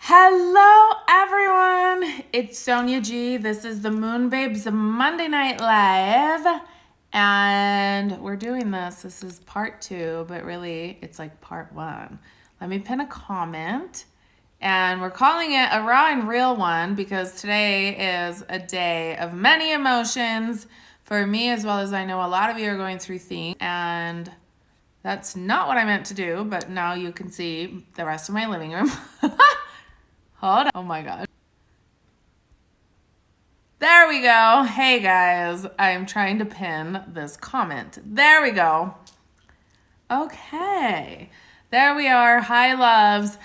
Hello, everyone. It's Sonia G. This is the MoonBabes Monday Night Live. And we're doing this. This is part 2, but really it's like part 1. Let me pin a comment. And we're calling it a raw and real one because today is a day of many emotions for me, as well as I know a lot of you are going through things. And that's not what I meant to do, but now you can see the rest of my living room. Hold on. Oh my God. There we go. Hey guys, I'm trying to pin this comment. There we go. Okay. There we are. Hi, loves.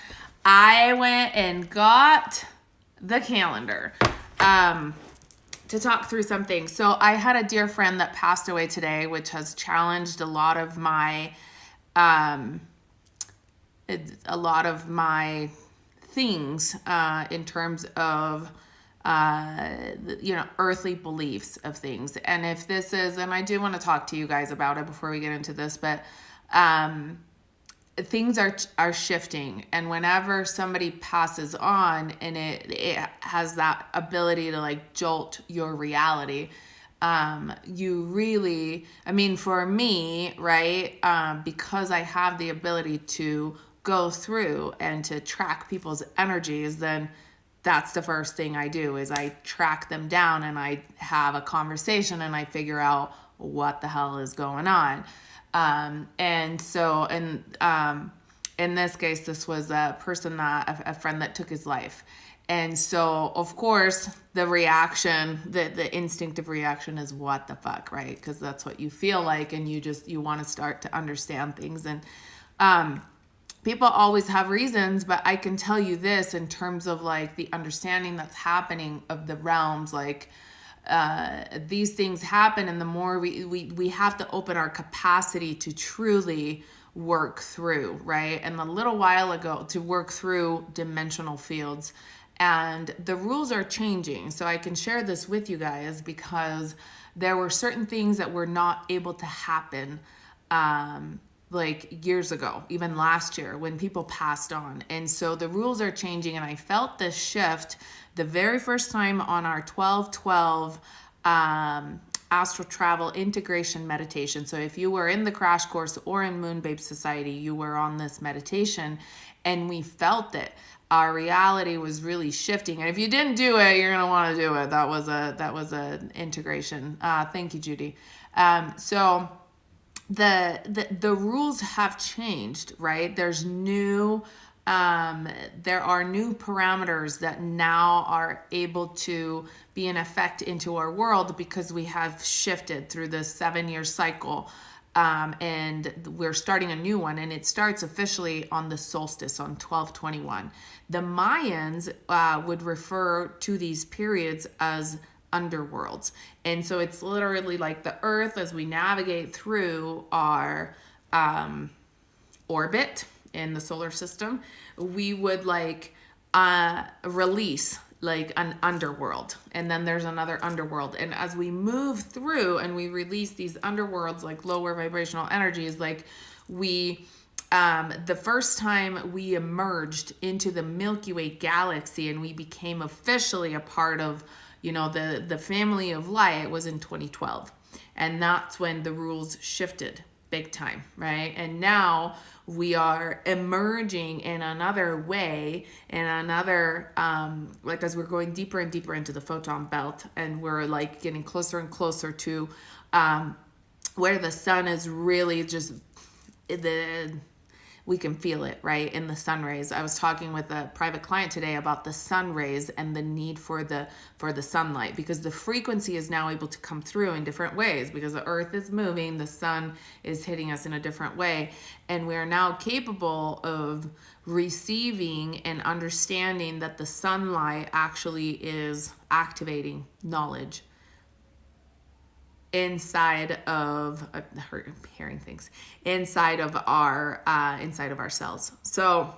I went and got the calendar to talk through something. So I had a dear friend that passed away today, which has challenged a lot of my things in terms of earthly beliefs of things. And if this is, and I do want to talk to you guys about it before we get into this, but things are shifting, and whenever somebody passes on, and it has that ability to like jolt your reality, you really, I mean, for me, right, because I have the ability to go through and to track people's energies, then that's the first thing I do is I track them down and I have a conversation and I figure out what the hell is going on. In this case, this was a person, a friend that took his life. And so, of course, the reaction, the instinctive reaction is what the fuck, right? Because that's what you feel like, and you want to start to understand things. And people always have reasons, but I can tell you this in terms of like the understanding that's happening of the realms, like these things happen, and the more we have to open our capacity to truly work through, right? And a little while ago, to work through dimensional fields. And the rules are changing. So I can share this with you guys because there were certain things that were not able to happen like years ago, even last year when people passed on. And so the rules are changing, and I felt this shift the very first time on our 12/12 astral travel integration meditation. So if you were in the crash course or in MoonBabes Society, you were on this meditation, and we felt it. Our reality was really shifting. And if you didn't do it, you're gonna want to do it. That was an integration. Thank you, Judy. So the rules have changed, right? There are new parameters that now are able to be in effect into our world because we have shifted through this 7-year cycle. And we're starting a new one, and it starts officially on the solstice on 12/21. The Mayans would refer to these periods as underworlds. And so it's literally like the earth as we navigate through our orbit in the solar system, we would like release like an underworld, and then there's another underworld. And as we move through and we release these underworlds, like lower vibrational energies, like we the first time we emerged into the Milky Way galaxy and we became officially a part of the family of light was in 2012. And that's when the rules shifted big time, right? And now we are emerging in another way, in another, like as we're going deeper and deeper into the photon belt, and we're like getting closer and closer to where the sun is really just we can feel it, right, in the sun rays. I was talking with a private client today about the sun rays and the need for the sunlight, because the frequency is now able to come through in different ways because the earth is moving, the sun is hitting us in a different way, and we're now capable of receiving and understanding that the sunlight actually is activating knowledge inside of hearing things inside of our cells. So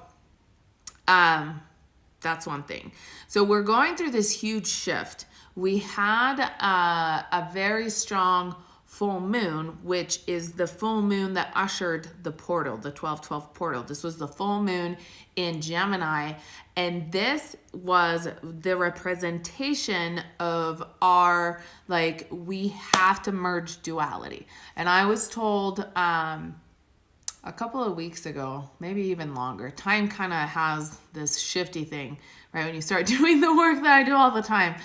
that's one thing. So we're going through this huge shift. We had a very strong full moon, which is the full moon that ushered the portal, the 12/12 portal. This was the full moon in Gemini, and this was the representation of our, like, we have to merge duality. And I was told a couple of weeks ago, maybe even longer, time kind of has this shifty thing, right? When you start doing the work that I do all the time.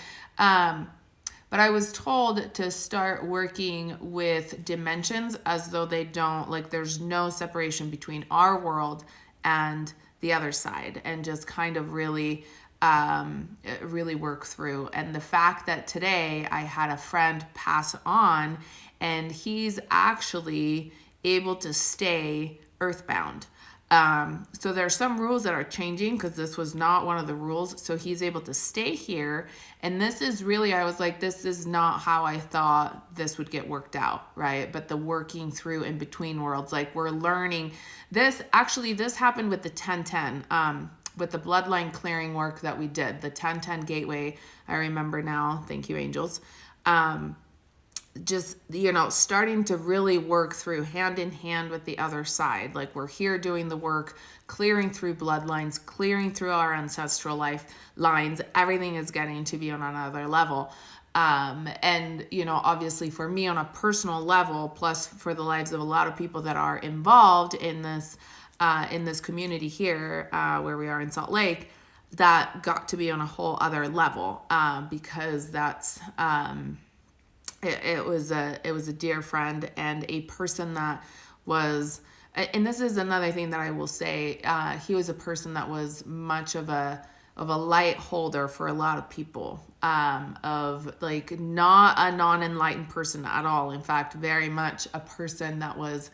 But I was told to start working with dimensions as though they don't, like, there's no separation between our world and the other side, and just kind of really work through. And the fact that today I had a friend pass on, and he's actually able to stay earthbound. So there are some rules that are changing because this was not one of the rules. So he's able to stay here. And this is really, I was like, this is not how I thought this would get worked out, right? But the working through in between worlds, like, we're learning this. Actually, this happened with the 1010, with the bloodline clearing work that we did, the 1010 gateway. I remember now. Thank you, angels. Just, starting to really work through hand in hand with the other side. Like, we're here doing the work, clearing through bloodlines, clearing through our ancestral life lines. Everything is getting to be on another level. And, obviously for me on a personal level, plus for the lives of a lot of people that are involved in this community here, where we are in Salt Lake, that got to be on a whole other level, because that's, it was a dear friend and a person that was, and this is another thing that I will say, he was a person that was much of a light holder for a lot of people, of, like, not a non-enlightened person at all. In fact, very much a person that was,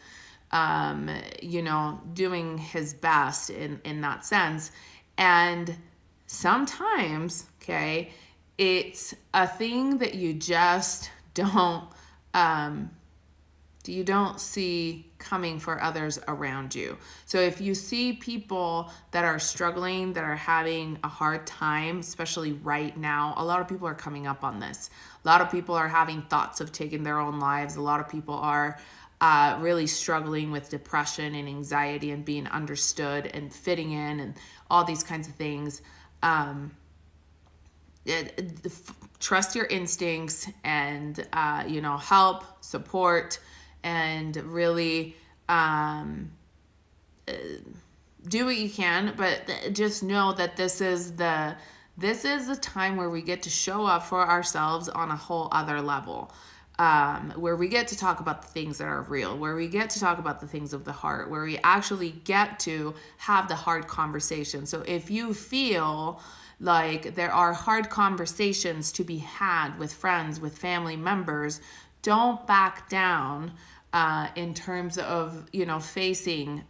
doing his best in that sense. And sometimes, okay, it's a thing that you just don't see coming for others around you. So if you see people that are struggling, that are having a hard time, especially right now, a lot of people are coming up on this. A lot of people are having thoughts of taking their own lives. A lot of people are really struggling with depression and anxiety and being understood and fitting in and all these kinds of things. Trust your instincts and, help, support, and really do what you can. But just know that this is the time where we get to show up for ourselves on a whole other level. Where we get to talk about the things that are real, where we get to talk about the things of the heart, where we actually get to have the hard conversation. So if you feel like there are hard conversations to be had with friends, with family members, don't back down in terms of, facing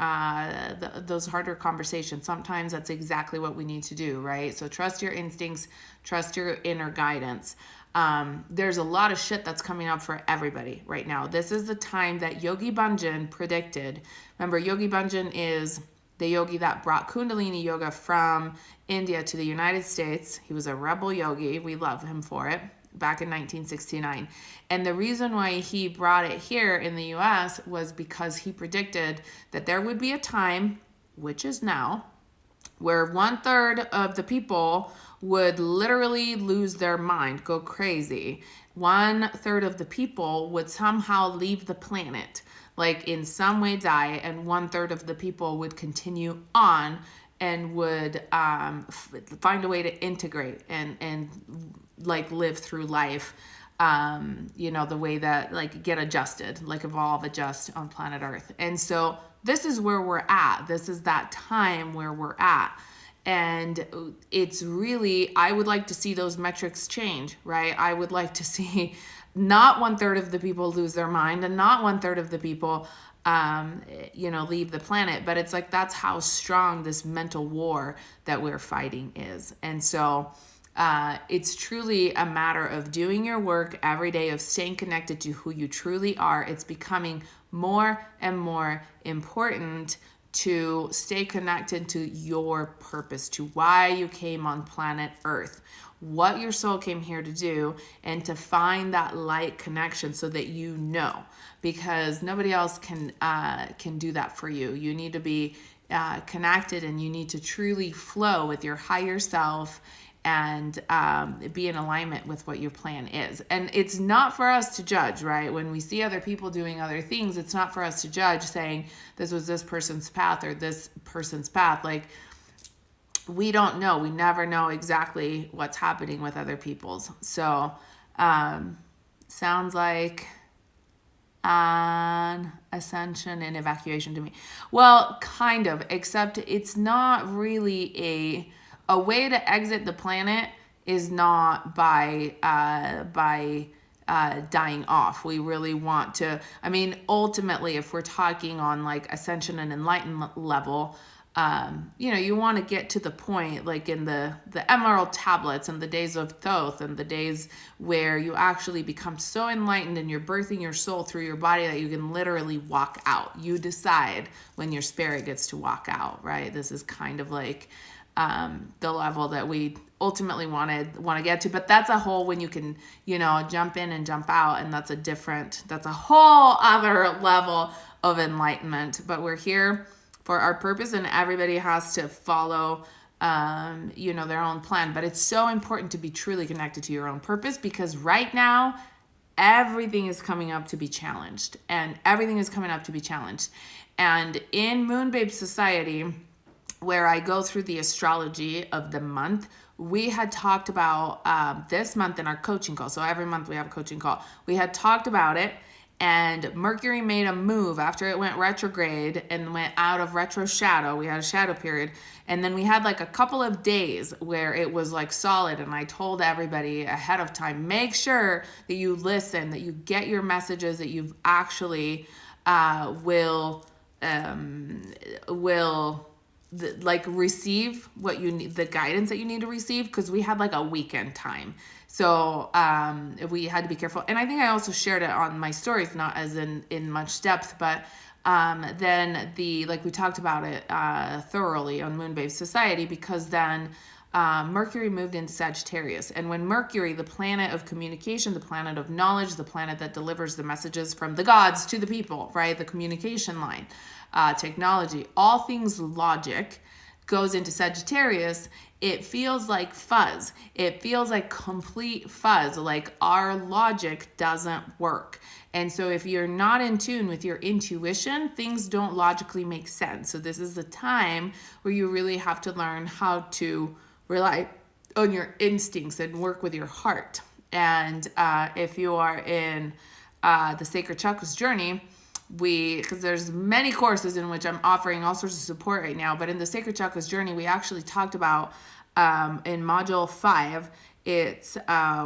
those harder conversations. Sometimes that's exactly what we need to do, right? So trust your instincts, trust your inner guidance. There's a lot of shit that's coming up for everybody right now. This is the time that Yogi Bhajan predicted. Remember, Yogi Bhajan is the yogi that brought Kundalini yoga from India to the United States. He was a rebel yogi. We love him for it. Back in 1969. And the reason why he brought it here in the US was because he predicted that there would be a time, which is now, where 1/3 of the people would literally lose their mind, go crazy. 1/3 of the people would somehow leave the planet, like in some way die, and 1/3 of the people would continue on and would find a way to integrate and like live through life, the way that, like, get adjusted, like evolve, adjust on planet Earth. And so this is where we're at. This is that time where we're at. And it's really, I would like to see those metrics change, right? I would like to see not 1/3 of the people lose their mind and not 1/3 of the people, leave the planet. But it's like, that's how strong this mental war that we're fighting is. And so it's truly a matter of doing your work every day, of staying connected to who you truly are. It's becoming more and more important to stay connected to your purpose, to why you came on planet Earth, what your soul came here to do, and to find that light connection so that you know, because nobody else can do that for you. You need to be connected, and you need to truly flow with your higher self and be in alignment with what your plan is. And it's not for us to judge, right? When we see other people doing other things, it's not for us to judge saying this was this person's path or this person's path. Like, we don't know. We never know exactly what's happening with other people's. So sounds like an ascension and evacuation to me. Well, kind of, except it's not really a way to exit the planet is not by dying off. We really want to, I mean, ultimately, if we're talking on like ascension and enlightenment level, you want to get to the point like in the Emerald Tablets and the days of Thoth and the days where you actually become so enlightened and you're birthing your soul through your body that you can literally walk out. You decide when your spirit gets to walk out, right? This is kind of like the level that we ultimately want to get to, but that's a whole, when you can, jump in and jump out, and that's a whole other level of enlightenment. But we're here for our purpose, and everybody has to follow, their own plan. But it's so important to be truly connected to your own purpose, because right now, everything is coming up to be challenged, and in MoonBabes Society, where I go through the astrology of the month, we had talked about this month in our coaching call. So every month we have a coaching call. We had talked about it, and Mercury made a move after it went retrograde and went out of retro shadow. We had a shadow period, and then we had like a couple of days where it was like solid, and I told everybody ahead of time, make sure that you listen, that you get your messages, that you've actually will receive what you need, the guidance that you need to receive, because we had like a weekend time. So we had to be careful. And I think I also shared it on my stories, not as in much depth, but then we talked about it thoroughly on MoonBabes Society, because then Mercury moved into Sagittarius. And when Mercury, the planet of communication, the planet of knowledge, the planet that delivers the messages from the gods to the people, right? The communication line, technology, all things logic, goes into Sagittarius, it feels like fuzz. It feels like complete fuzz, like our logic doesn't work. And so if you're not in tune with your intuition, things don't logically make sense. So this is a time where you really have to learn how to rely on your instincts and work with your heart. And if you are in the Sacred Chakras journey, because there's many courses in which I'm offering all sorts of support right now, but in the Sacred Chakras journey, we actually talked about in module 5,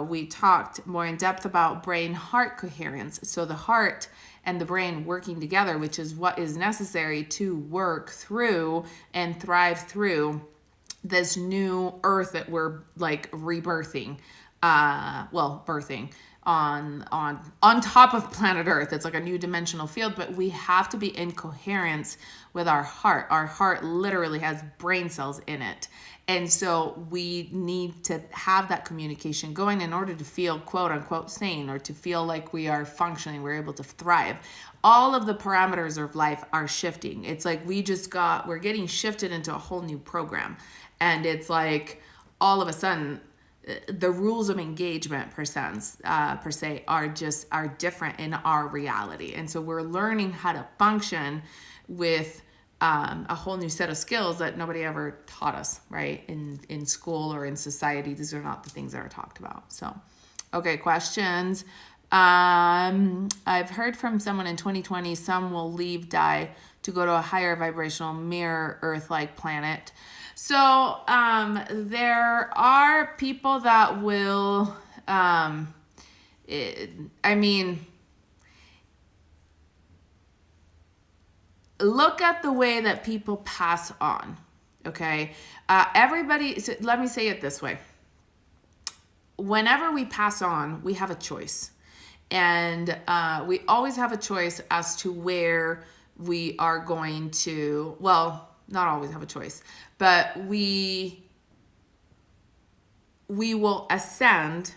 we talked more in depth about brain-heart coherence. So the heart and the brain working together, which is what is necessary to work through and thrive through this new earth that we're like rebirthing, birthing on top of planet Earth. It's like a new dimensional field, but we have to be in coherence with our heart. Our heart literally has brain cells in it. And so we need to have that communication going in order to feel quote unquote sane, or to feel like we are functioning, we're able to thrive. All of the parameters of life are shifting. It's like we're getting shifted into a whole new program. And it's like all of a sudden, the rules of engagement per se are different in our reality. And so we're learning how to function with a whole new set of skills that nobody ever taught us, right? In school or in society, these are not the things that are talked about. So, okay, questions. I've heard from someone in 2020, some will die to go to a higher vibrational mirror Earth-like planet. So there are people that will, look at the way that people pass on, okay? So let me say it this way. Whenever we pass on, we have a choice. And we always have a choice as to where we are going to, well, not always have a choice, but we will ascend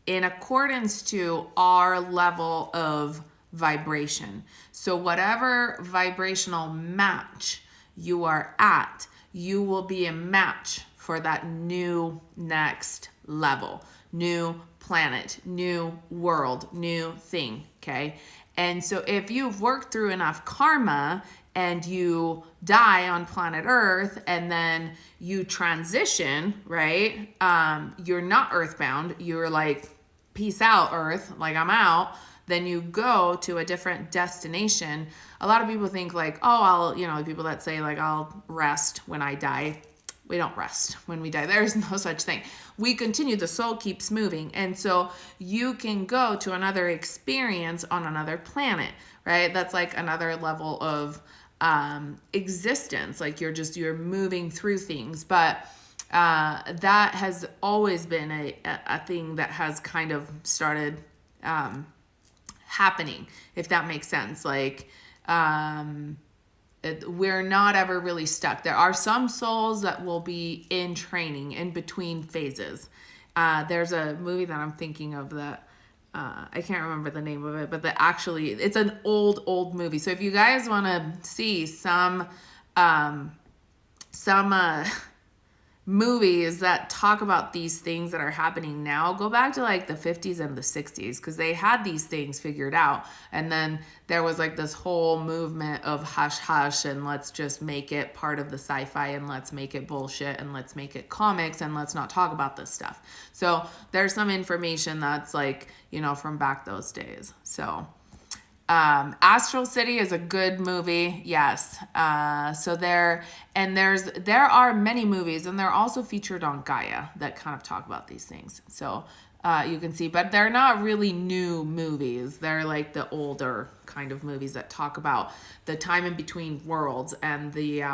in accordance to our level of vibration. So whatever vibrational match you are at, you will be a match for that new next level, new planet, new world, new thing, okay? And so if you've worked through enough karma and you die on planet Earth and then you transition, right? You're not earthbound. You're like, peace out, Earth, like I'm out. Then you go to a different destination. A lot of people think like, oh, people that say like, I'll rest when I die. We don't rest when we die. There's no such thing. We continue. The soul keeps moving. And so you can go to another experience on another planet, right? That's like another level of existence. Like you're moving through things. But that has always been a thing that has kind of started happening, if that makes sense. Like, we're not ever really stuck. There are some souls that will be in training in between phases. There's a movie that I'm thinking of that I can't remember the name of it, but it's an old movie. So if you guys want to see some movies that talk about these things that are happening now, go back to like the 50s and the 60s, because they had these things figured out. And then there was like this whole movement of hush hush and let's just make it part of the sci-fi and let's make it bullshit and let's make it comics and let's not talk about this stuff. So there's some information that's like, from back those days. So Astral City is a good movie. Yes. So there are many movies, and they're also featured on Gaia that kind of talk about these things. So, you can see, but they're not really new movies. They're like the older kind of movies that talk about the time in between worlds, and the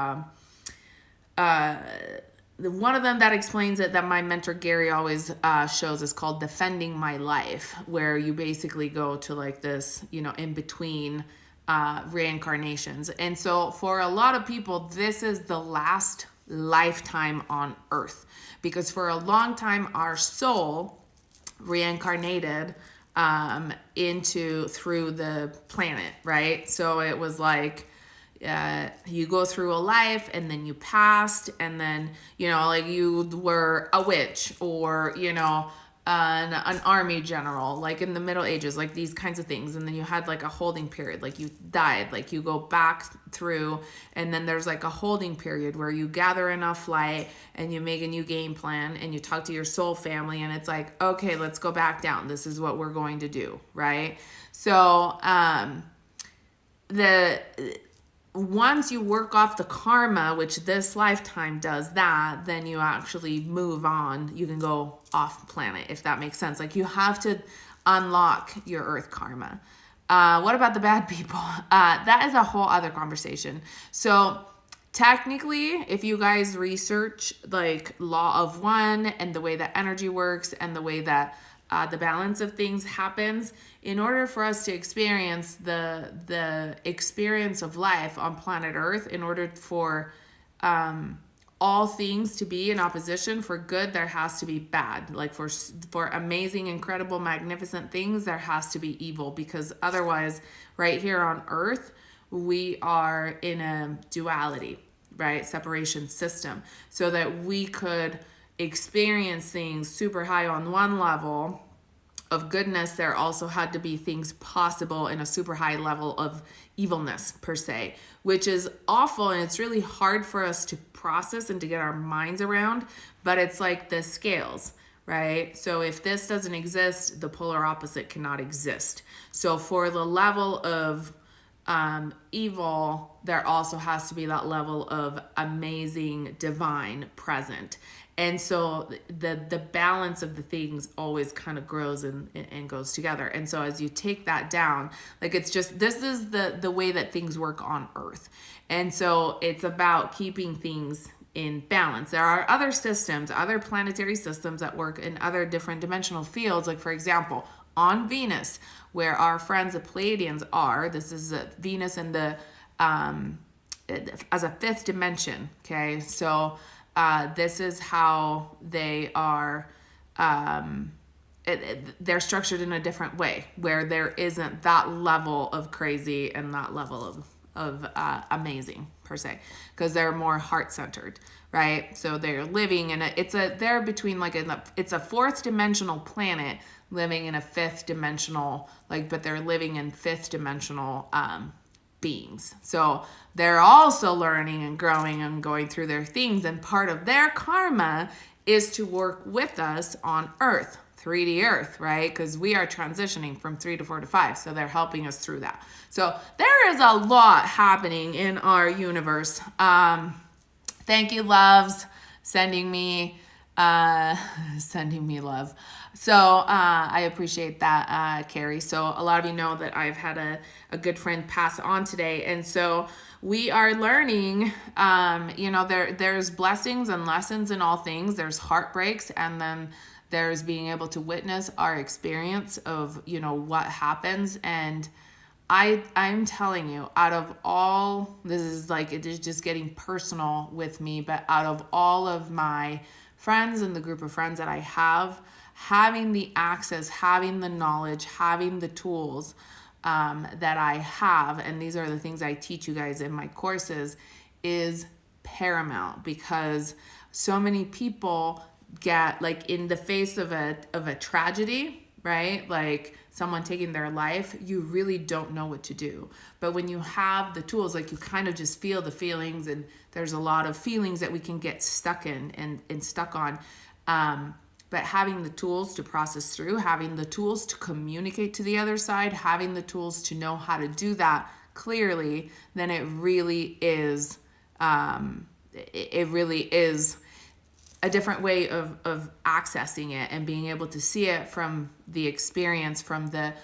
one of them that explains it that my mentor Gary always shows is called Defending My Life, where you basically go to like this, in between reincarnations. And so for a lot of people, this is the last lifetime on Earth, because for a long time, our soul reincarnated through the planet, right? So it was like, you go through a life and then you passed, and then, like you were a witch or, an army general, like in the Middle Ages, like these kinds of things. And then you had like a holding period, like you died, like you go back through, and then there's like a holding period where you gather enough light and you make a new game plan and you talk to your soul family, and it's like, okay, let's go back down. This is what we're going to do. Right. So, once you work off the karma, which this lifetime does that, then you actually move on. You can go off planet, if that makes sense. Like you have to unlock your Earth karma. What about the bad people? That is a whole other conversation. So technically, if you guys research like law of one and the way that energy works and the way that the balance of things happens, in order for us to experience the experience of life on planet Earth, in order for all things to be in opposition, for good, there has to be bad. Like for amazing, incredible, magnificent things, there has to be evil, because otherwise, right here on Earth, we are in a duality, right? Separation system, so that we could experience things super high on one level of goodness. There also had to be things possible in a super high level of evilness, per se, which is awful, and it's really hard for us to process and to get our minds around. But it's like the scales, right? So if this doesn't exist, the polar opposite cannot exist. So for the level of evil, there also has to be that level of amazing divine present. And so the balance of the things always kind of grows and goes together. And so as you take that down, like it's just, this is the way that things work on Earth. And so it's about keeping things in balance. There are other systems, other planetary systems that work in other different dimensional fields. Like for example, on Venus, where our friends the Pleiadians are, this is Venus in the as a fifth dimension. Okay, so this is how they are. They're structured in a different way, where there isn't that level of crazy and that level of amazing per se, because they're more heart centered, right? So they're living in they're between it's a fourth dimensional planet living in a fifth dimensional, but they're living in fifth dimensional beings. So they're also learning and growing and going through their things, and part of their karma is to work with us on Earth, 3D Earth, right? Because we are transitioning from 3 to 4 to 5, so they're helping us through that. So there is a lot happening in our universe. Thank you, loves, sending me love. So I appreciate that, Carrie. So a lot of you know that I've had a good friend pass on today, and so we are learning. There's blessings and lessons in all things. There's heartbreaks, and then there's being able to witness our experience of what happens. And I'm telling you, out of all, this is it is just getting personal with me, but out of all of my friends and the group of friends that I have, having the access, having the knowledge, having the tools that I have, and these are the things I teach you guys in my courses, is paramount, because so many people get in the face of a tragedy, right? Like someone taking their life, you really don't know what to do. But when you have the tools, you kind of just feel the feelings, and there's a lot of feelings that we can get stuck in and stuck on. But having the tools to process through, having the tools to communicate to the other side, having the tools to know how to do that clearly, then it really is, a different way of accessing it and being able to see it from the experience, from the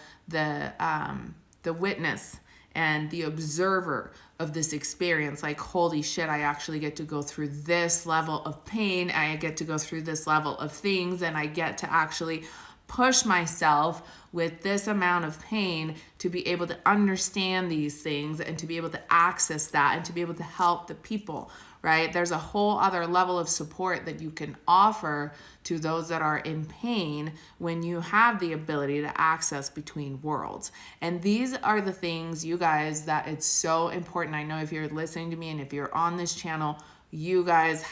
witness and the observer of this experience. Holy shit, I actually get to go through this level of pain. I get to go through this level of things, and I get to actually push myself with this amount of pain to be able to understand these things and to be able to access that and to be able to help the people, right? There's a whole other level of support that you can offer to those that are in pain when you have the ability to access between worlds. And these are the things, you guys, that it's so important. I know if you're listening to me and if you're on this channel, you guys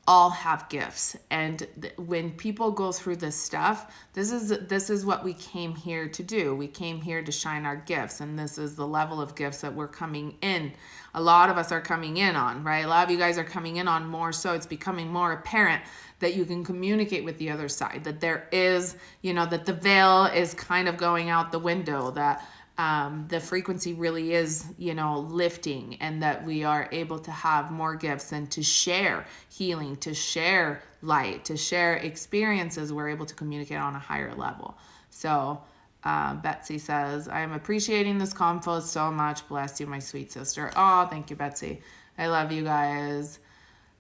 all have gifts. And when people go through this stuff, this is what we came here to do. We came here to shine our gifts, and this is the level of gifts that we're coming in. A lot of us are coming in on, right? A lot of you guys are coming in on more, so it's becoming more apparent that you can communicate with the other side, that there is, that the veil is kind of going out the window, that the frequency really is, lifting, and that we are able to have more gifts and to share healing, to share light, to share experiences. We're able to communicate on a higher level. So Betsy says, I am appreciating this convo so much. Bless you, my sweet sister. Oh, thank you, Betsy. I love you guys.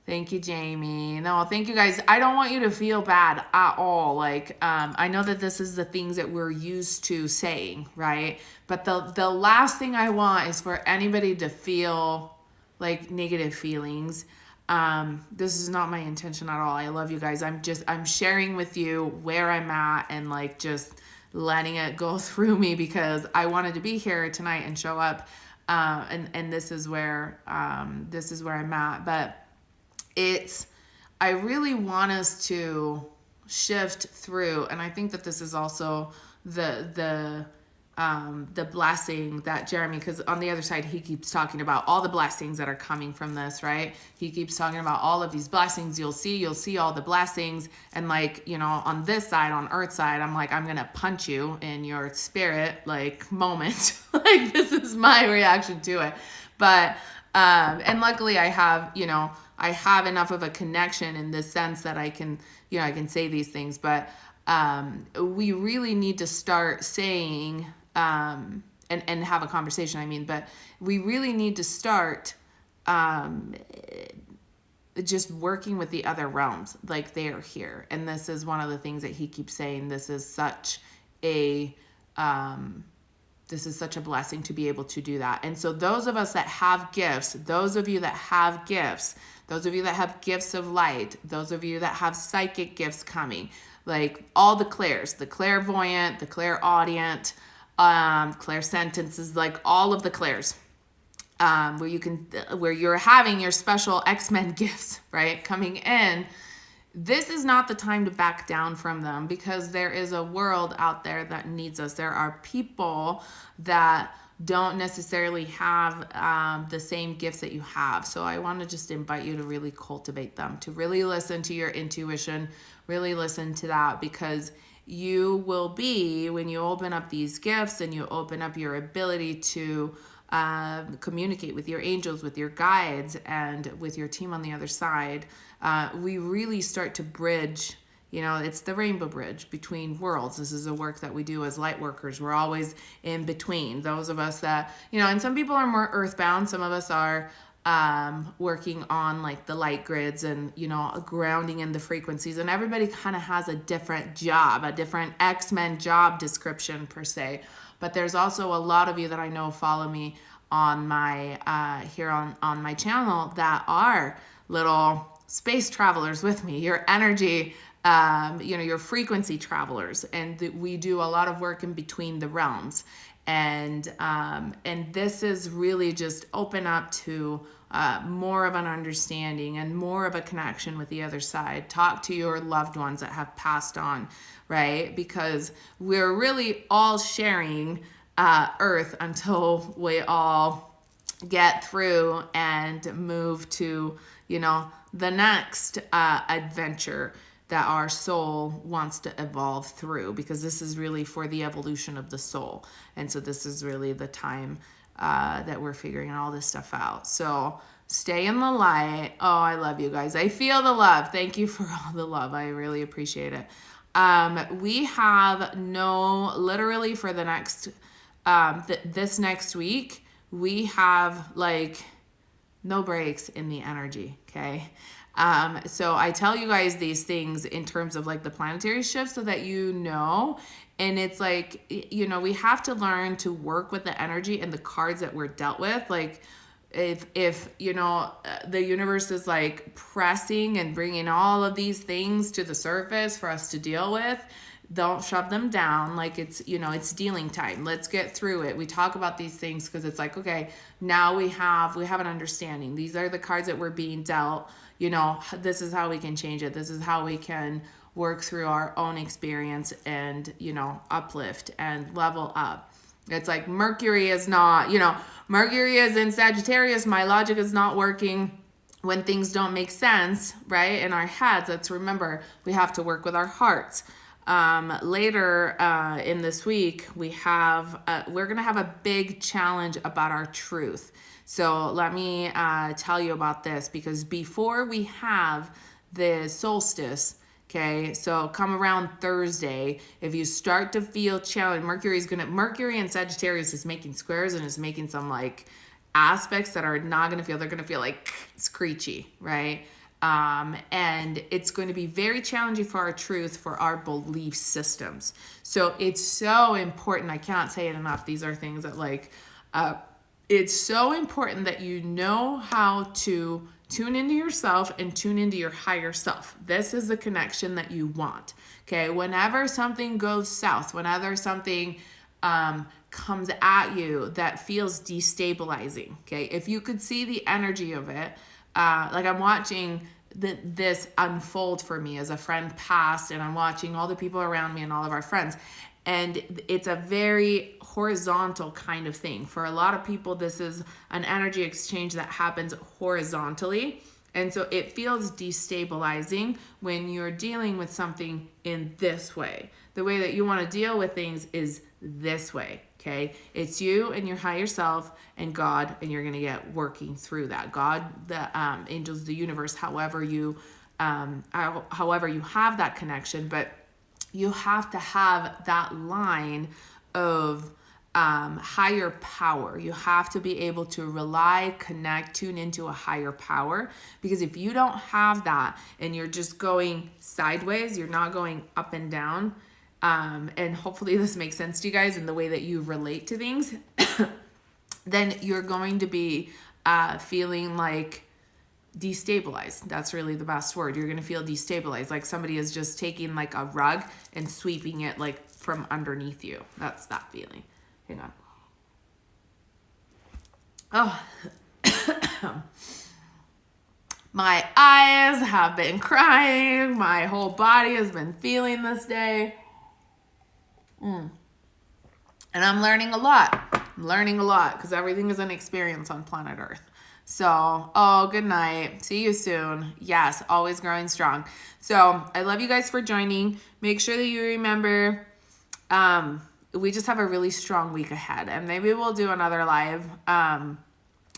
Thank you, Jamie. No, thank you guys. I don't want you to feel bad at all. I know that this is the things that we're used to saying, right? But the last thing I want is for anybody to feel negative feelings. This is not my intention at all. I love you guys. I'm sharing with you where I'm at and just letting it go through me, because I wanted to be here tonight and show up. And this is where I'm at. But I really want us to shift through, and I think that this is also the blessing that Jeremy, because on the other side, he keeps talking about all the blessings that are coming from this, right? He keeps talking about all of these blessings. You'll see all the blessings. And on this side, on Earth side, I'm I'm going to punch you in your spirit, moment. This is my reaction to it. But, and luckily I have, I have enough of a connection in this sense that I can say these things, but we really need to start saying, and have a conversation, but we really need to start just working with the other realms, they are here. And this is one of the things that he keeps saying. This is such a This is such a blessing to be able to do that. And so those of us that have gifts, those of you that have gifts, those of you that have gifts of light, those of you that have psychic gifts coming, like all the clairs, the clairvoyant, the clairaudient, clairsentences, like all of the clairs, where you're having your special X-Men gifts, right, coming in. This is not the time to back down from them, because there is a world out there that needs us. There are people that don't necessarily have the same gifts that you have. So I want to just invite you to really cultivate them, to really listen to your intuition, really listen to that, because you will be, when you open up these gifts and you open up your ability to communicate with your angels, with your guides, and with your team on the other side, we really start to bridge. It's the rainbow bridge between worlds. This is a work that we do as light workers. We're always in between. Those of us that, and some people are more earthbound. Some of us are working on like the light grids and, grounding in the frequencies. And everybody kind of has a different job, a different X-Men job description per se. But there's also a lot of you that I know follow me on my here on my channel that are little space travelers with me. Your energy, your frequency travelers, and we do a lot of work in between the realms. And this is really just open up to more of an understanding and more of a connection with the other side. Talk to your loved ones that have passed on, right? Because we're really all sharing Earth until we all get through and move to, the next adventure that our soul wants to evolve through, because this is really for the evolution of the soul. And so this is really the time that we're figuring all this stuff out. So stay in the light. Oh, I love you guys. I feel the love. Thank you for all the love. I really appreciate it. We have literally for the next, this next week, we have like no breaks in the energy. Okay. So I tell you guys these things in terms of like the planetary shifts so that and it's like, we have to learn to work with the energy and the cards that we're dealt with. Like if the universe is like pressing and bringing all of these things to the surface for us to deal with, don't shove them down. Like it's dealing time. Let's get through it. We talk about these things because it's like, okay, now we have an understanding. These are the cards that we're being dealt. This is how we can change it. This is how we can work through our own experience and, uplift and level up. It's like Mercury is not, Mercury is in Sagittarius. My logic is not working when things don't make sense, right? In our heads. Let's remember, we have to work with our hearts. Later in this week, we're going to have a big challenge about our truth. So let me tell you about this, because before we have the solstice, okay, so come around Thursday, if you start to feel challenged, Mercury and Sagittarius is making squares and is making some like aspects that are not going to feel, they're going to feel like screechy, right? And it's going to be very challenging for our truth, for our belief systems. So it's so important. I cannot say it enough. These are things that like, it's so important that you know how to tune into yourself and tune into your higher self. This is the connection that you want. Okay. Whenever something goes south, whenever something, comes at you that feels destabilizing. Okay. If you could see the energy of it, like I'm watching this unfold for me as a friend passed, and I'm watching all the people around me and all of our friends. And it's a very horizontal kind of thing. For a lot of people, this is an energy exchange that happens horizontally. And so it feels destabilizing when you're dealing with something in this way. The way that you want to deal with things is this way, okay? It's you and your higher self and God, and you're going to get working through that. God, the angels, the universe, however you have that connection, but you have to have that line of higher power. You have to be able to rely, connect, tune into a higher power. Because if you don't have that and you're just going sideways, you're not going up and down, and hopefully this makes sense to you guys in the way that you relate to things, then you're going to be feeling like destabilized. That's really the best word. You're going to feel destabilized, like somebody is just taking like a rug and sweeping it like from underneath you. That's that feeling. Hang on. Oh, my eyes have been crying. My whole body has been feeling this day. And I'm learning a lot. I'm learning a lot because everything is an experience on planet Earth. So, oh, good night. See you soon. Yes, always growing strong. So, I love you guys for joining. Make sure that you remember, we just have a really strong week ahead. And maybe we'll do another live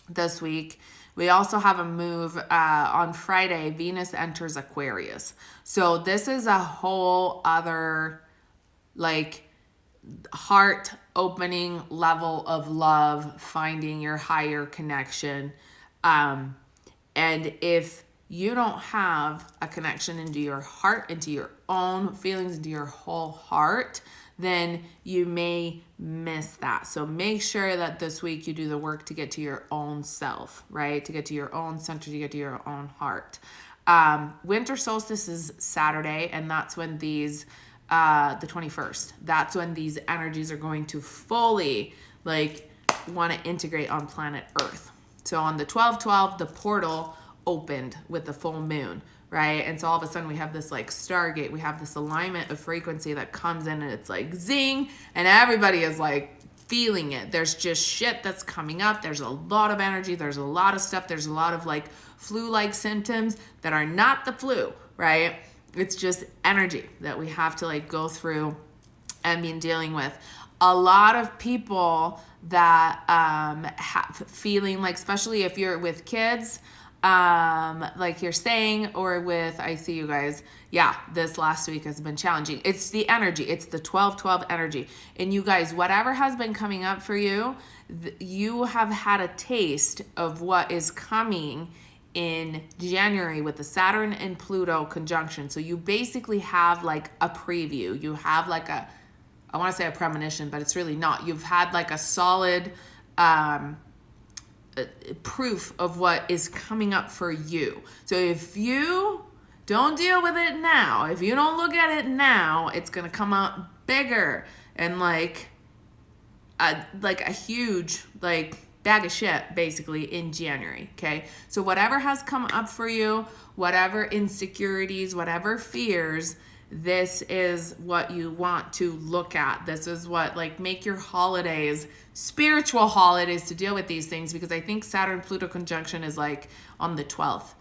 this week. We also have a move on Friday. Venus enters Aquarius. So, this is a whole other, like, heart opening level of love, finding your higher connection. And if you don't have a connection into your heart, into your own feelings, into your whole heart, then you may miss that. So make sure that this week you do the work to get to your own self, right? To get to your own center, to get to your own heart. Winter solstice is Saturday, and that's when these the 21st. That's when these energies are going to fully like want to integrate on planet Earth. So on the 12/12, the portal opened with the full moon, right? And so all of a sudden we have this like Stargate, we have this alignment of frequency that comes in and it's like zing, and everybody is like feeling it. There's just shit that's coming up. There's a lot of energy. There's a lot of stuff. There's a lot of like flu-like symptoms that are not the flu, right? It's just energy that we have to like go through and be dealing with. A lot of people that have feeling like, especially if you're with kids, like you're saying, or with, I see you guys, yeah, this last week has been challenging. It's the energy. It's the 12/12 energy. And you guys, whatever has been coming up for you, you have had a taste of what is coming in January with the Saturn and Pluto conjunction. So you basically have like a preview. You have like a, I want to say a premonition, but it's really not. You've had like a solid proof of what is coming up for you. So if you don't deal with it now, if you don't look at it now, it's going to come out bigger and like a huge like bag of shit basically in January. Okay. So whatever has come up for you, whatever insecurities, whatever fears, this is what you want to look at. This is what, like, make your holidays spiritual holidays to deal with these things, because I think Saturn Pluto conjunction is like on the 12th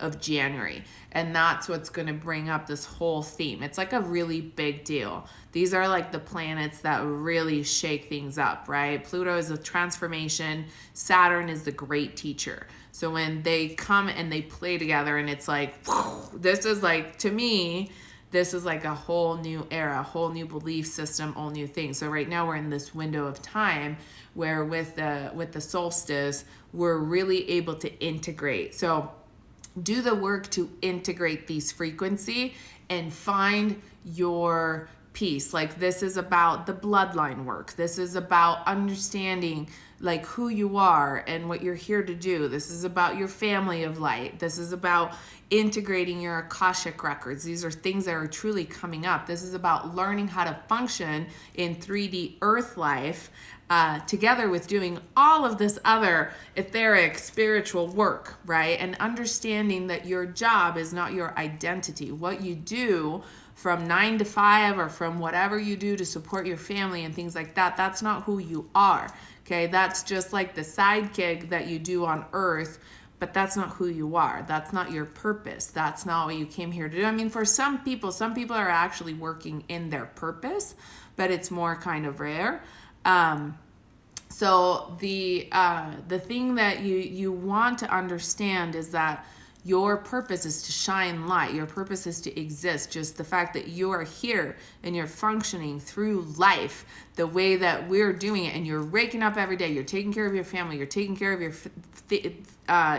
of January, and that's what's going to bring up this whole theme. It's like a really big deal. These are like the planets that really shake things up, right? Pluto is a transformation. Saturn is the great teacher. So when they come and they play together, and it's like, this is like, to me, this is like a whole new era, a whole new belief system, all new things. So right now we're in this window of time where with the solstice, we're really able to integrate. So do the work to integrate these frequency and find your peace. Like, this is about the bloodline work. This is about understanding like who you are and what you're here to do. This is about your family of light. This is about integrating your Akashic records. These are things that are truly coming up. This is about learning how to function in 3D Earth life together with doing all of this other etheric spiritual work, right? And understanding that your job is not your identity. What you do from 9 to 5 or from whatever you do to support your family and things like that, that's not who you are. Okay, that's just like the sidekick that you do on Earth, but that's not who you are. That's not your purpose. That's not what you came here to do. I mean, for some people are actually working in their purpose, but it's more kind of rare. So the thing that you want to understand is that your purpose is to shine light. Your purpose is to exist. Just the fact that you are here and you're functioning through life the way that we're doing it, and you're waking up every day, you're taking care of your family, you're taking care of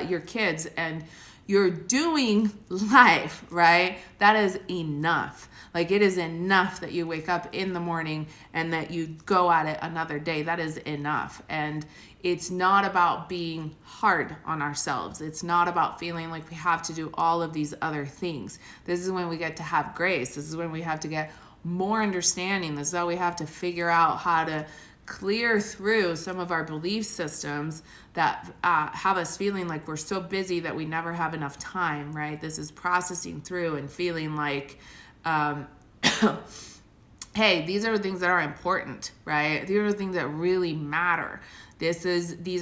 your kids, and you're doing life, right? That is enough. Like, it is enough that you wake up in the morning and that you go at it another day. That is enough. And it's not about being hard on ourselves. It's not about feeling like we have to do all of these other things. This is when we get to have grace. This is when we have to get more understanding. This is how we have to figure out how to clear through some of our belief systems that have us feeling like we're so busy that we never have enough time, right? This is processing through and feeling like, hey, these are the things that are important, right? These are the things that really matter. These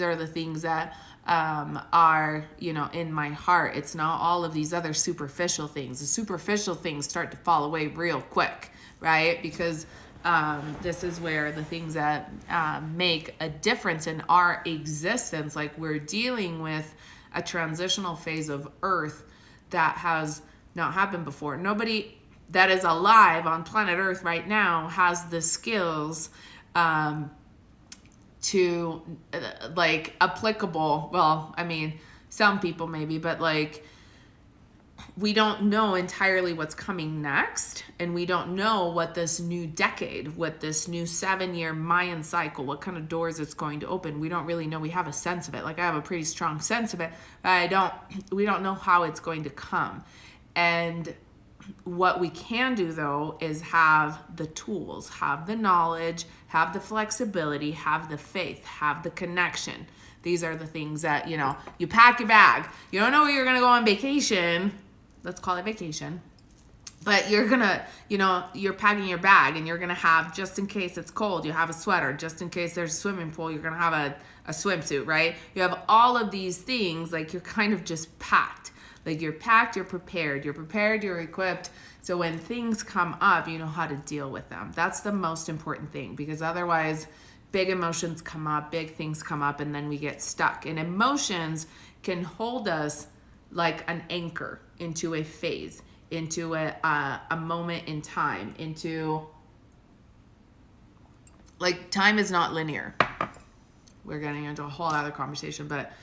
are the things that are, in my heart. It's not all of these other superficial things. The superficial things start to fall away real quick, right? Because this is where the things that make a difference in our existence, like we're dealing with a transitional phase of Earth that has not happened before. Nobody that is alive on planet Earth right now has the skills to like applicable. Well, I mean, some people maybe, but like, we don't know entirely what's coming next, and we don't know what this new decade, what this new 7-year Mayan cycle, what kind of doors it's going to open. We don't really know. We have a sense of it. Like, I have a pretty strong sense of it, but we don't know how it's going to come. And what we can do, though, is have the tools, have the knowledge, have the flexibility, have the faith, have the connection. These are the things that, you pack your bag. You don't know where you're going to go on vacation. Let's call it vacation. But you're going to, you're packing your bag, and you're going to have, just in case it's cold, you have a sweater. Just in case there's a swimming pool, you're going to have a swimsuit, right? You have all of these things, like, you're kind of just packed. Like, you're packed, you're prepared, you're equipped. So when things come up, you know how to deal with them. That's the most important thing, because otherwise big emotions come up, big things come up, and then we get stuck. And emotions can hold us like an anchor into a phase, into a moment in time, into, like, time is not linear. We're getting into a whole other conversation, but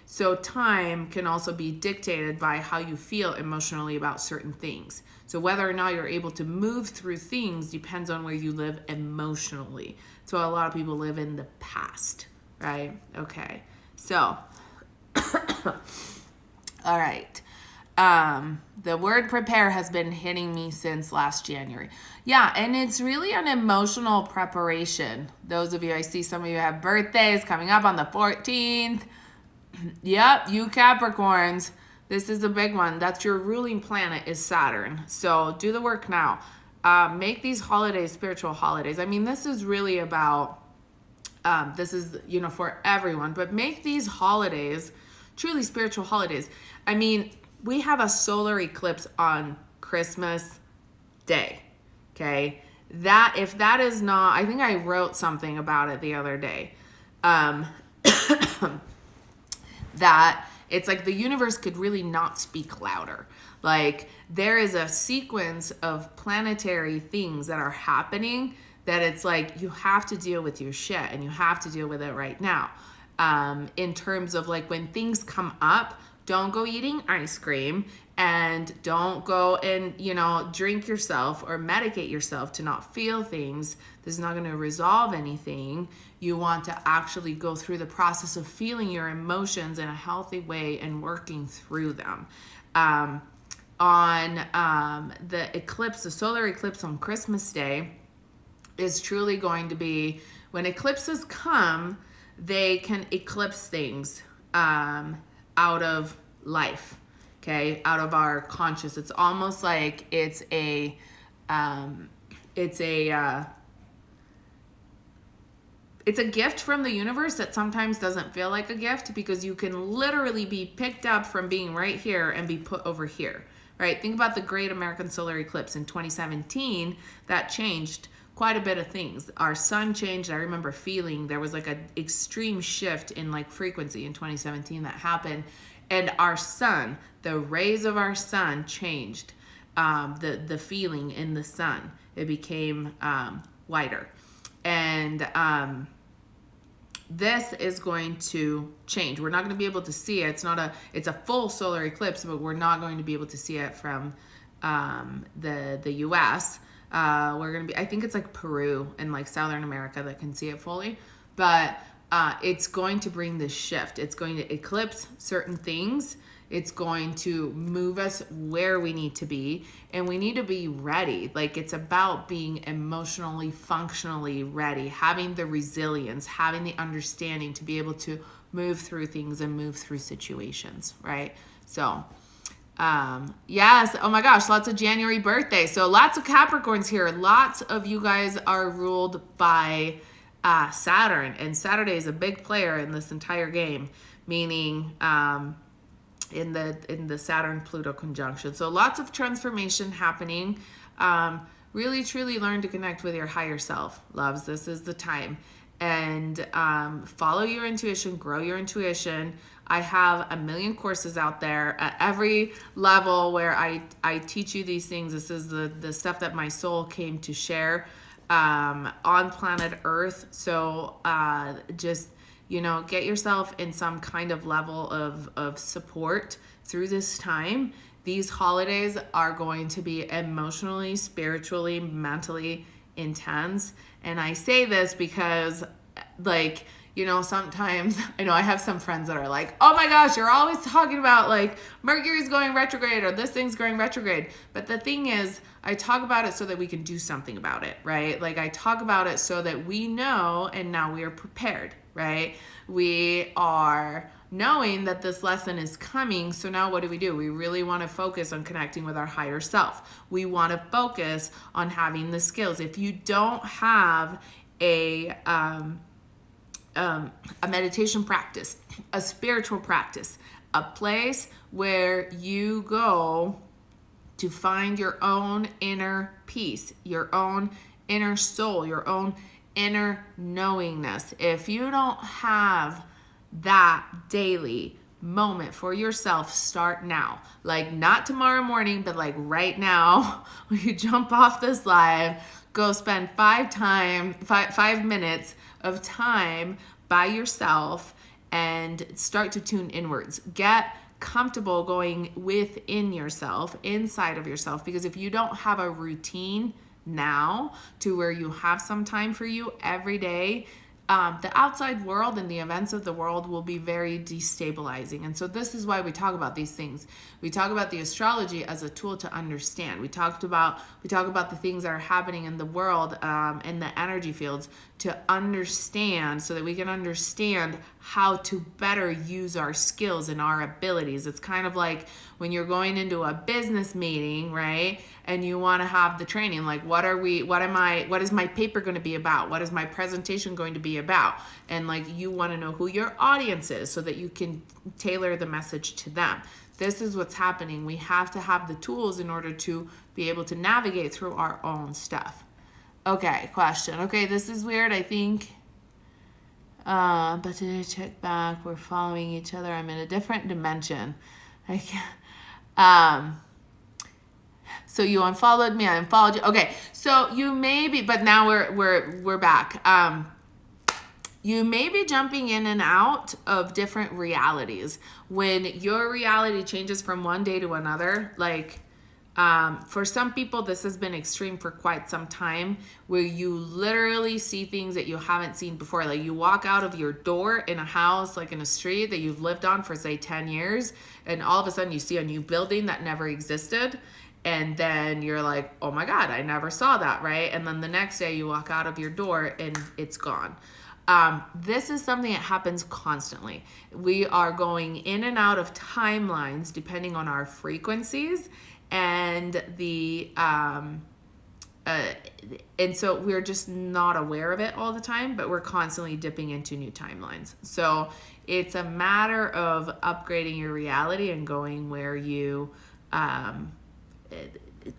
so time can also be dictated by how you feel emotionally about certain things. So whether or not you're able to move through things depends on where you live emotionally. So a lot of people live in the past, right? Okay, so all right. The word prepare has been hitting me since last January. Yeah, and it's really an emotional preparation. Those of you, I see some of you have birthdays coming up on the 14th. Yep, you Capricorns. This is a big one. That's your ruling planet is Saturn. So do the work now. Make these holidays spiritual holidays. I mean, this is really about, this is, for everyone. But make these holidays truly spiritual holidays. I mean, we have a solar eclipse on Christmas Day, okay? If that is not, I think I wrote something about it the other day, that it's like the universe could really not speak louder. Like, there is a sequence of planetary things that are happening that it's like, you have to deal with your shit, and you have to deal with it right now. In terms of, like, when things come up, don't go eating ice cream, and don't go and, drink yourself or medicate yourself to not feel things. This is not going to resolve anything. You want to actually go through the process of feeling your emotions in a healthy way and working through them. On the eclipse, the solar eclipse on Christmas Day is truly going to be, when eclipses come, they can eclipse things out of life, okay, out of our conscious. It's almost like it's a gift from the universe that sometimes doesn't feel like a gift, because you can literally be picked up from being right here and be put over here, right? Think about the Great American Solar Eclipse in 2017. That changed quite a bit of things. Our sun changed. I remember feeling there was like an extreme shift in like frequency in 2017 that happened. And our sun, the rays of our sun changed. The feeling in the sun, it became whiter. And this is going to change. We're not going to be able to see it. It's a full solar eclipse, but we're not going to be able to see it from the US. We're going to be, I think it's like Peru and like Southern America that can see it fully, but it's going to bring this shift. It's going to eclipse certain things. It's going to move us where we need to be, and we need to be ready. Like, it's about being emotionally, functionally ready, having the resilience, having the understanding to be able to move through things and move through situations, right? So, yes, oh my gosh, lots of January birthdays. So lots of Capricorns here. Lots of you guys are ruled by Saturn, and Saturday is a big player in this entire game, meaning in the Saturn-Pluto conjunction. So lots of transformation happening. Really, truly learn to connect with your higher self, loves. This is the time. And follow your intuition, grow your intuition. I have a million courses out there at every level where I teach you these things. This is the stuff that my soul came to share on planet Earth. So just, get yourself in some kind of level of support through this time. These holidays are going to be emotionally, spiritually, mentally intense. And I say this because, sometimes I know I have some friends that are like, oh my gosh, you're always talking about like Mercury's going retrograde or this thing's going retrograde. But the thing is, I talk about it so that we can do something about it, right? Like, I talk about it so that we know, and now we are prepared, right? We are knowing that this lesson is coming. So now what do? We really want to focus on connecting with our higher self. We want to focus on having the skills. If you don't have a meditation practice, a spiritual practice, a place where you go to find your own inner peace, your own inner soul, your own inner knowingness. If you don't have that daily moment for yourself, start now. Like, not tomorrow morning, but like right now, when you jump off this live, go spend 5 minutes of time by yourself and start to tune inwards. Get comfortable going within yourself, inside of yourself, because if you don't have a routine now to where you have some time for you every day, the outside world and the events of the world will be very destabilizing. And so this is why we talk about these things. We talk about the astrology as a tool to understand. We talk about the things that are happening in the world, in the energy fields, to understand, so that we can understand how to better use our skills and our abilities. It's kind of like when you're going into a business meeting, right? And you want to have the training, like, what is my paper going to be about? What is my presentation going to be about? And like, you want to know who your audience is so that you can tailor the message to them. This is what's happening. We have to have the tools in order to be able to navigate through our own stuff. Okay, question. Okay, this is weird, I think. But to check back, we're following each other. I'm in a different dimension. I can't. So you unfollowed me, I unfollowed you. Okay, so you may be, but now we're back. You may be jumping in and out of different realities. When your reality changes from one day to another, like, for some people, this has been extreme for quite some time, where you literally see things that you haven't seen before. Like, you walk out of your door in a house, like in a street that you've lived on for, say, 10 years, and all of a sudden you see a new building that never existed. And then you're like, oh my God, I never saw that, right? And then the next day you walk out of your door and it's gone. This is something that happens constantly. We are going in and out of timelines depending on our frequencies, and and so we're just not aware of it all the time, but we're constantly dipping into new timelines. So it's a matter of upgrading your reality and going where you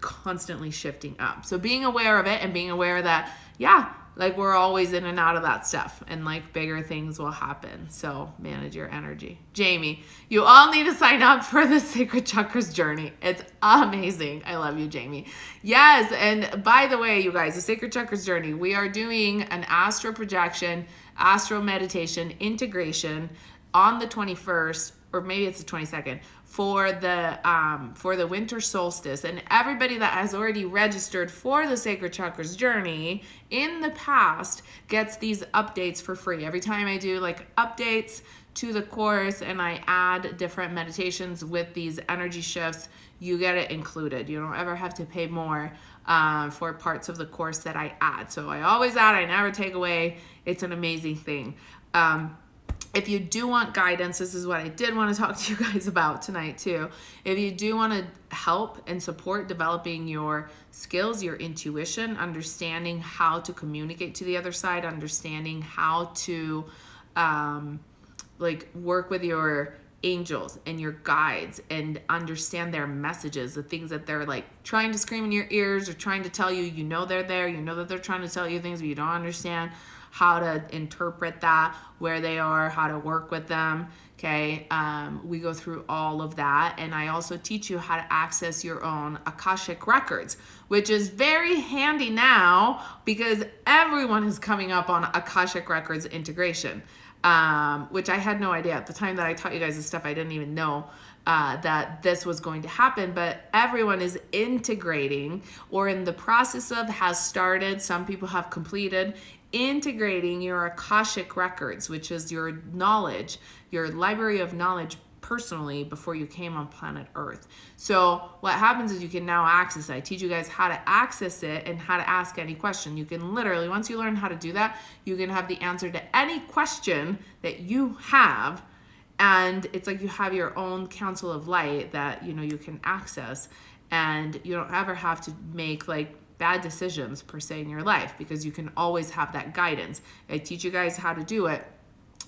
constantly shifting up. So being aware of it and being aware that, yeah, like, we're always in and out of that stuff, and like, bigger things will happen. So manage your energy. Jamie, you all need to sign up for the Sacred Chakras journey. It's amazing. I love you, Jamie. Yes. And by the way, you guys, the Sacred Chakras journey, we are doing an astral projection astral meditation integration on the 21st, or maybe it's the 22nd, for the winter solstice. And everybody that has already registered for the Sacred Chakras journey in the past gets these updates for free. Every time I do like updates to the course and I add different meditations with these energy shifts, you get it included. You don't ever have to pay more for parts of the course that I add. So I always add, I never take away. It's an amazing thing. If you do want guidance, this is what I did want to talk to you guys about tonight too. If you do want to help and support developing your skills, your intuition, understanding how to communicate to the other side, understanding how to like work with your angels and your guides and understand their messages, the things that they're like trying to scream in your ears or trying to tell you, you know they're there, you know that they're trying to tell you things, but you don't understand how to interpret that, where they are, how to work with them. Okay, we go through all of that, and I also teach you how to access your own Akashic records, which is very handy now because everyone is coming up on Akashic records integration, which I had no idea at the time that I taught you guys this stuff. I didn't even know that this was going to happen, but everyone is integrating or in the process of, has started, some people have completed, integrating your Akashic records, which is your knowledge, your library of knowledge personally before you came on planet Earth. So what happens is you can now access it. I teach you guys how to access it and how to ask any question. You can literally, once you learn how to do that, you can have the answer to any question that you have. And it's like you have your own council of light that, you know, you can access, and you don't ever have to make like bad decisions per se in your life because you can always have that guidance. I teach you guys how to do it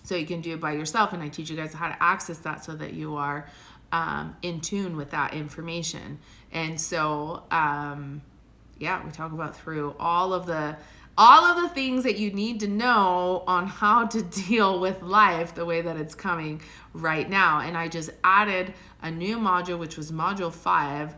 so you can do it by yourself, and I teach you guys how to access that so that you are in tune with that information. And so yeah, we talk about through all of the things that you need to know on how to deal with life the way that it's coming right now. And I just added a new module, which was module 5,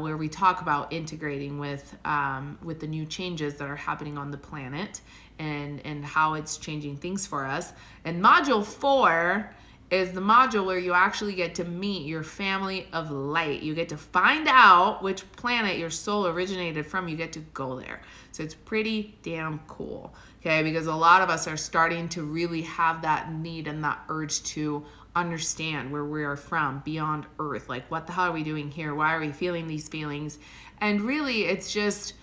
where we talk about integrating with the new changes that are happening on the planet and how it's changing things for us. And module 4 is the module where you actually get to meet your family of light. You get to find out which planet your soul originated from. You get to go there. So it's pretty damn cool, okay? Because a lot of us are starting to really have that need and that urge to understand where we are from beyond Earth. Like, what the hell are we doing here? Why are we feeling these feelings? And really, it's just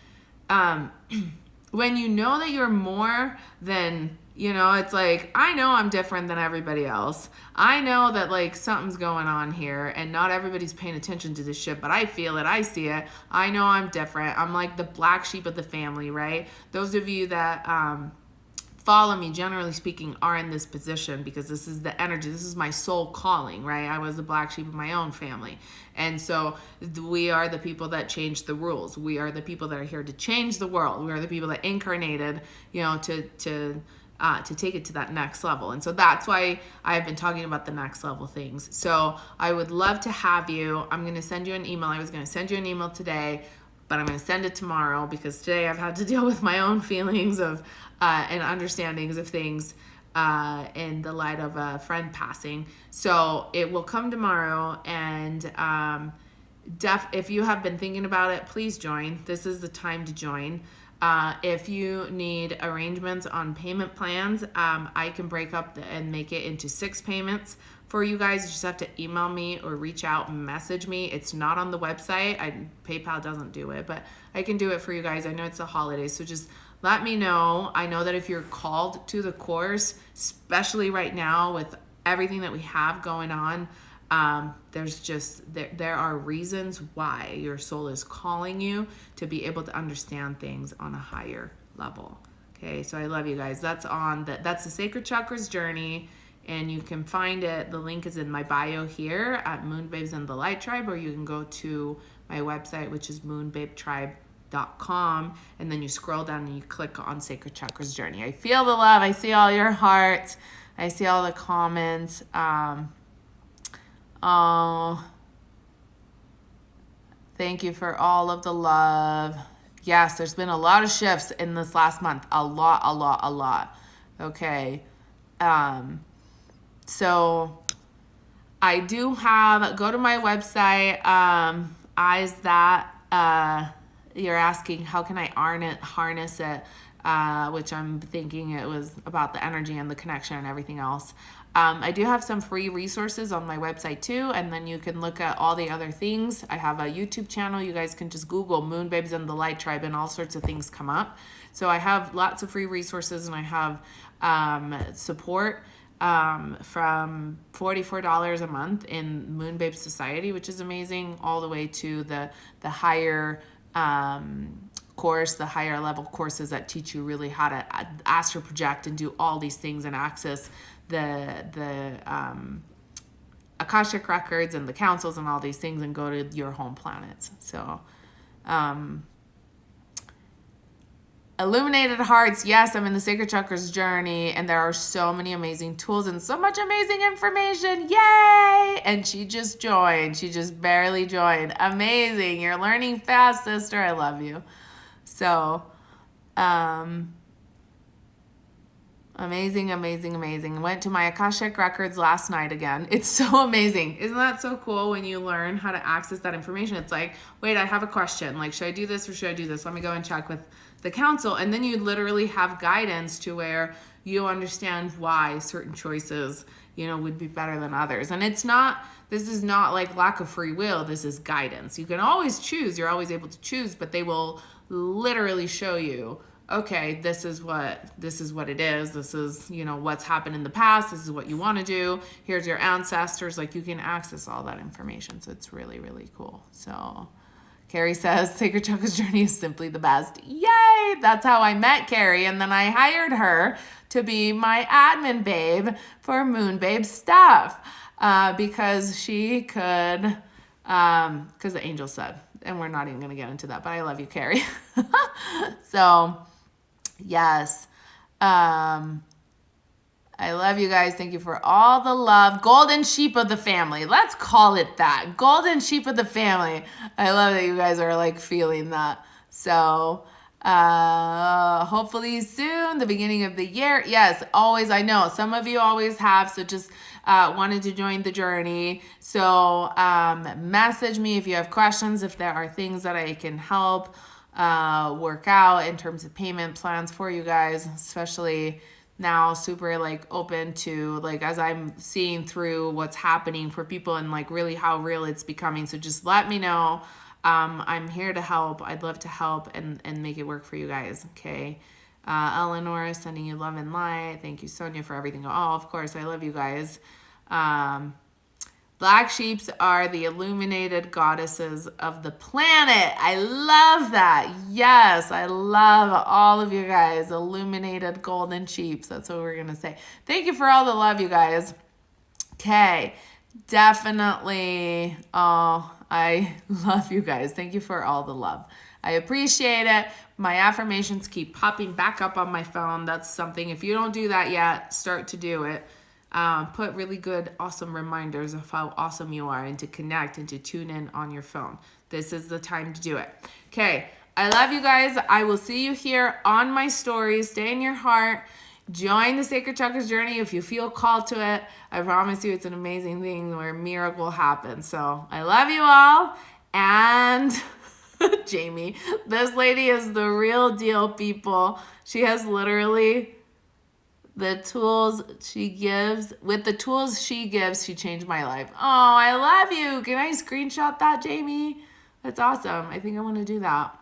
when you know that you're more than, you know, it's like, I know I'm different than everybody else. I know that like something's going on here and not everybody's paying attention to this shit, but I feel it, I see it. I know I'm different. I'm like the black sheep of the family, right? Those of you that follow me, generally speaking, are in this position because this is the energy. This is my soul calling, right? I was the black sheep of my own family. And so we are the people that change the rules. We are the people that are here to change the world. We are the people that incarnated, you know, to take it to that next level. And so that's why I've been talking about the next level things. So I would love to have you. I'm going to send you an email. I was going to send you an email today, but I'm going to send it tomorrow because today I've had to deal with my own feelings of and understandings of things in the light of a friend passing. So it will come tomorrow, and if you have been thinking about it, please join. This is the time to join. If you need arrangements on payment plans, I can break up and make it into 6 payments for you guys. You just have to email me or reach out and message me. It's not on the website. PayPal doesn't do it, but I can do it for you guys. I know it's the holidays, so just let me know. I know that if you're called to the course, especially right now with everything that we have going on, there are reasons why your soul is calling you to be able to understand things on a higher level. Okay, so I love you guys. That's the Sacred Chakras journey, and you can find it. The link is in my bio here at MoonBabes and the Light Tribe, or you can go to my website, which is moonbabetribe.com, and then you scroll down and you click on Sacred Chakras journey. I feel the love. I see all your hearts. I see all the comments. Oh, thank you for all of the love. Yes, there's been a lot of shifts in this last month. A lot. Okay. So I do have, go to my website, eyes that, you're asking how can I harness it, which I'm thinking it was about the energy and the connection and everything else. I do have some free resources on my website too, and then you can look at all the other things. I have a YouTube channel. You guys can just Google MoonBabes and the Light Tribe and all sorts of things come up. So I have lots of free resources, and I have support from $44 a month in MoonBabes Society, which is amazing, all the way to the higher course, the higher level courses that teach you really how to astral project and do all these things and access the Akashic records and the councils and all these things and go to your home planets. So Illuminated Hearts, yes, I'm in the Sacred Chakras journey, and there are so many amazing tools and so much amazing information. Yay! And she just joined. She just barely joined. Amazing. You're learning fast, sister. I love you. So, amazing, amazing, amazing. Went to my Akashic Records last night again. It's so amazing. Isn't that so cool when you learn how to access that information? It's like, wait, I have a question. Like, should I do this or should I do this? Let me go and check with the council. And then you literally have guidance to where you understand why certain choices, would be better than others. And this is not like lack of free will. This is guidance. You can always choose. You're always able to choose, but they will literally show you, okay, this is what it is. This is, what's happened in the past. This is what you want to do. Here's your ancestors. Like, you can access all that information. So it's really, really cool. So Carrie says, Sacred Chakras journey is simply the best. Yay! That's how I met Carrie. And then I hired her to be my admin babe for MoonBabes stuff. Because she could, because the angel said, and we're not even going to get into that, but I love you, Carrie. So, yes. I love you guys. Thank you for all the love. Golden sheep of the family. Let's call it that. Golden sheep of the family. I love that you guys are like feeling that. So, hopefully soon, the beginning of the year. Yes, always. I know some of you always have. So just wanted to join the journey. So message me if you have questions, if there are things that I can help work out in terms of payment plans for you guys, especially now, super like open to like as I'm seeing through what's happening for people and like really how real it's becoming. So just let me know. I'm here to help. I'd love to help and make it work for you guys. Okay. Eleanor, sending you love and light. Thank you, Sonia, for everything. Oh, of course. I love you guys. Black sheeps are the illuminated goddesses of the planet. I love that. Yes, I love all of you guys. Illuminated golden sheeps. That's what we're going to say. Thank you for all the love, you guys. Okay, definitely. Oh, I love you guys. Thank you for all the love. I appreciate it. My affirmations keep popping back up on my phone. That's something, if you don't do that yet, start to do it. Put really good, awesome reminders of how awesome you are and to connect and to tune in on your phone. This is the time to do it. Okay, I love you guys. I will see you here on my stories. Stay in your heart. Join the Sacred Chakras journey if you feel called to it. I promise you it's an amazing thing where a miracle happens. So I love you all. And Jamie, this lady is the real deal, people. She has literally the tools she gives. With the tools she gives, she changed my life. Oh, I love you. Can I screenshot that, Jamie? That's awesome. I think I want to do that.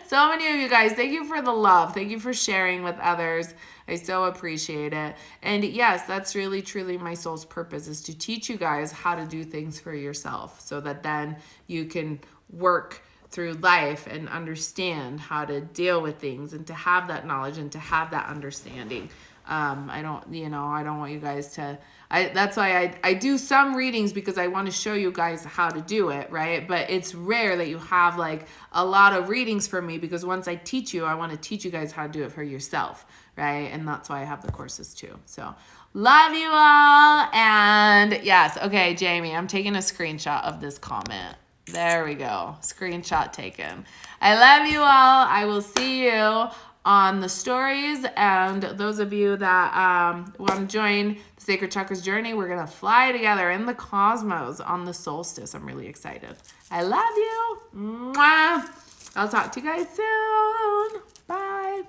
So many of you guys, thank you for the love. Thank you for sharing with others. I so appreciate it. And yes, that's really, truly my soul's purpose, is to teach you guys how to do things for yourself so that then you can work through life and understand how to deal with things and to have that knowledge and to have that understanding. I don't want you guys to, that's why I do some readings, because I want to show you guys how to do it, right? But it's rare that you have like a lot of readings from me, because once I teach you, I want to teach you guys how to do it for yourself, right? And that's why I have the courses too. So love you all. And yes, okay, Jamie, I'm taking a screenshot of this comment. There we go. Screenshot taken. I love you all. I will see you on the stories. And those of you that want to join the Sacred Chakras journey, we're going to fly together in the cosmos on the solstice. I'm really excited. I love you. Mwah. I'll talk to you guys soon. Bye.